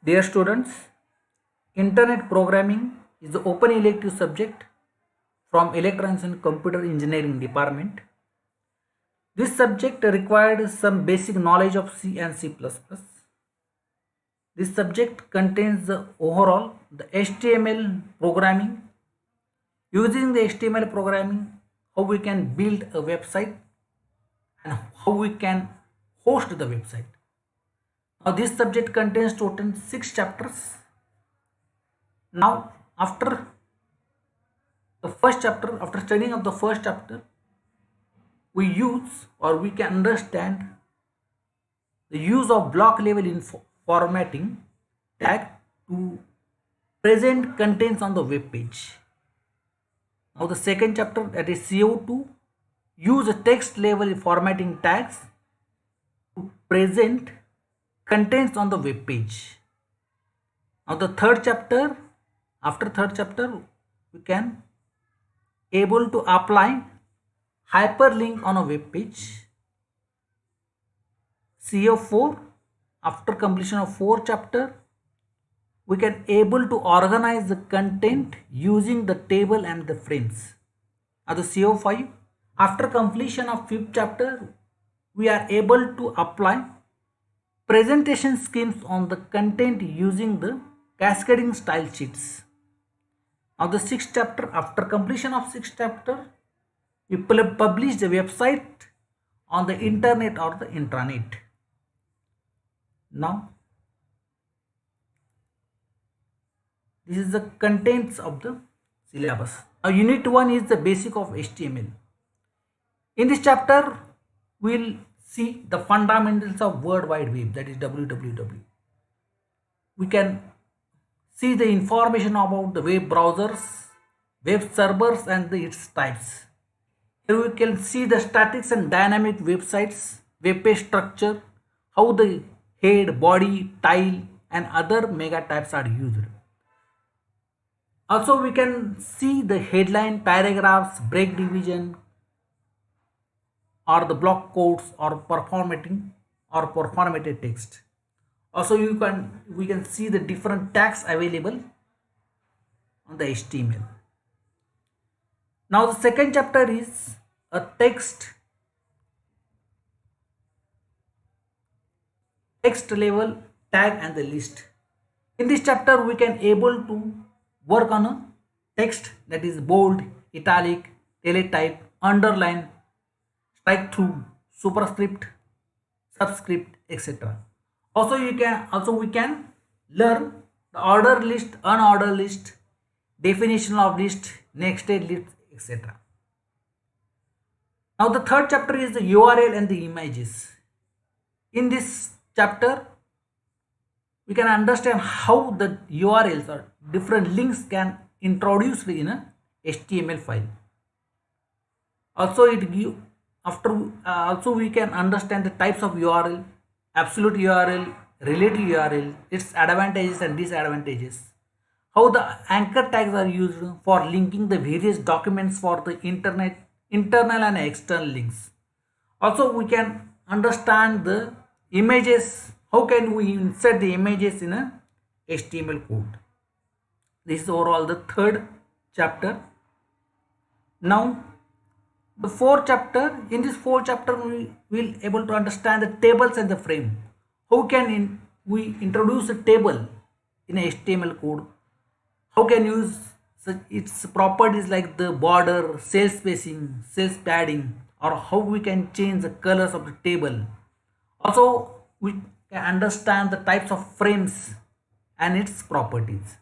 Dear students, Internet programming is the open elective subject from Electronics and Computer Engineering department. This subject required some basic knowledge of C and C++. This subject contains the overall the HTML programming. Using the HTML programming, how we can build a website and how we can host the website. Now this subject contains total 6 chapters. Now after after studying of the first chapter, we use or we can understand the use of block level formatting tag to present contents on the web page. Now the second chapter, that is CO2, use a text level formatting tags to present contents on the web page. Now the third chapter, after third chapter, we can able to apply hyperlink on a web page. CO4, after completion of 4 chapter, we can able to organize the content using the table and the frames. Now the CO5, after completion of 5th chapter, we are able to apply presentation schemes on the content using the cascading style sheets. Now the 6th chapter, after completion of 6th chapter, we publish the website on the internet or the intranet. Now this is the contents of the syllabus. Now unit 1 is the basic of HTML. In this chapter we will see the fundamentals of World Wide Web, that is www. We can see the information about the web browsers, web servers and its types. Here we can see the statics and dynamic websites, web page structure, how the head, body, tile and other mega types are used. Also we can see the headline, paragraphs, break division or the block codes or performating or performated text. Also we can see the different tags available on the HTML. Now the second chapter is a text level tag and the list. In this chapter we can able to work on a text, that is bold, italic, teletype, underline, strike through, superscript, subscript, etc. Also we can learn the order list, unordered list, definition of list, nested list, etc. Now the third chapter is the URL and the images. In this chapter we can understand how the URLs or different links can introduced in a HTML file. Also also we can understand the types of URL, absolute URL, relative URL, its advantages and disadvantages, how the anchor tags are used for linking the various documents for the internal and external links. Also we can understand the images, how can we insert the images in a HTML code. This is overall the third chapter. Now the fourth chapter, in this fourth chapter we will able to understand the tables and the frame. How can we introduce a table in a HTML code? How can use its properties like the border, cell spacing, cell padding, or how we can change the colors of the table. Also we can understand the types of frames and its properties.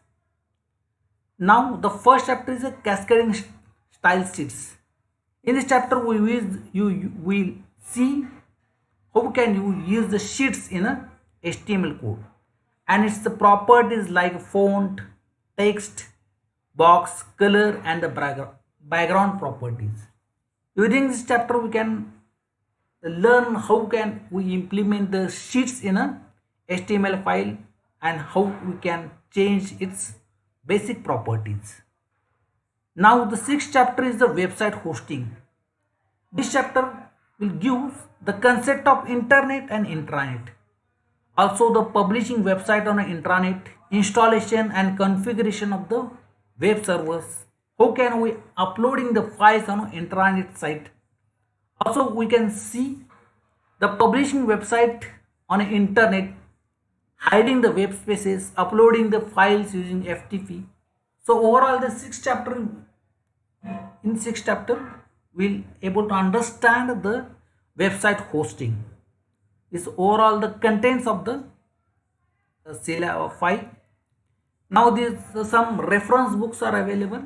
Now the first chapter is a cascading style sheets. In this chapter we will see how can you use the sheets in a HTML code and its the properties like font, text, box, color and the background properties. During this chapter we can learn how can we implement the sheets in a HTML file and how we can change its basic properties. Now the sixth chapter is the website hosting. This chapter will give the concept of internet and intranet. Also the publishing website on an intranet, installation and configuration of the web servers. How can we uploading the files on an intranet site? Also we can see the publishing website on an internet, hiding the web spaces, uploading the files using FTP. So overall the six chapter, in six chapter we'll able to understand the website hosting. Is overall the contents of the file. Now these some reference books are available.